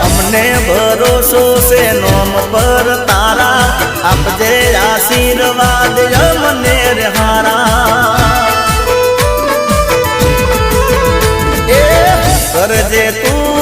અમને ભરોસો છે નોમ પર તારા આપજે આશીર્વાદ અમને રે હારા કરજે તું